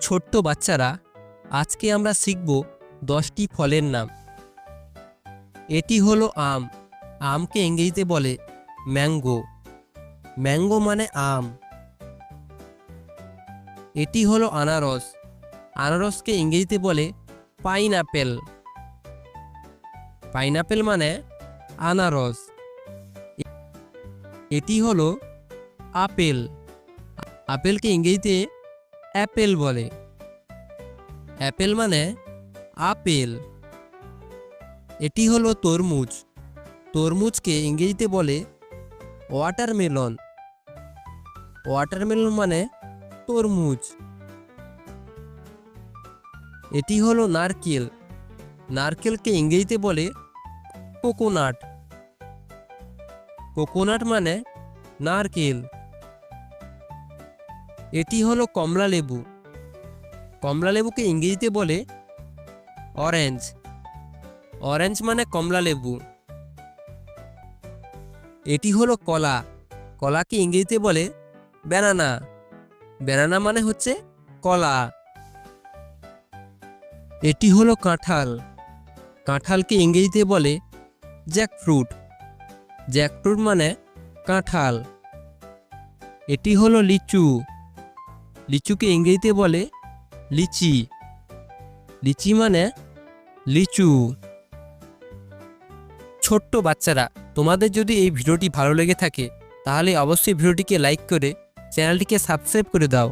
ছোট্ট বাচ্চারা, আজকে আমরা শিখব 10টি ফলের নাম। এটি হলো আম। আমকে ইংরেজিতে বলে ম্যাঙ্গো। ম্যাঙ্গো মানে আম। এটি হলো আনারস। আনারসকে ইংরেজিতে বলে পাইনঅ্যাপেল। পাইনঅ্যাপেল মানে আনারস। এটি হলো আপেল। আপেলকে ইংরেজিতে অ্যাপেল বলে। অ্যাপেল মানে আপেল। এটি হলো তরমুজ। তরমুজকে ইংরেজিতে বলে ওয়াটারমেলন। ওয়াটারমেলন মানে তরমুজ। এটি হলো নারকেল। নারকেলকে ইংরেজিতে বলে কোকোনাট। কোকোনাট মানে নারকেল। এটি হলো কমলা লেবু। কমলা লেবুকে ইংরেজিতে বলে অরেঞ্জ। অরেঞ্জ মানে কমলা লেবু। এটি হলো কলা। কলাকে ইংরেজিতে বলে ব্যানানা। ব্যানানা মানে হচ্ছে কলা। এটি হলো কাঁঠাল। কাঁঠালকে ইংরেজিতে বলে জ্যাকফ্রুট। জ্যাকফ্রুট মানে কাঁঠাল। এটি হলো লিচু। লিচুকে ইংরেজিতে বলে লিচি। লিচি মানে লিচু। ছোট্ট বাচ্চারা, তোমাদের যদি এই ভিডিওটি ভালো লেগে থাকে তাহলে অবশ্যই ভিডিওটিকে লাইক করে চ্যানেলটিকে সাবস্ক্রাইব করে দাও।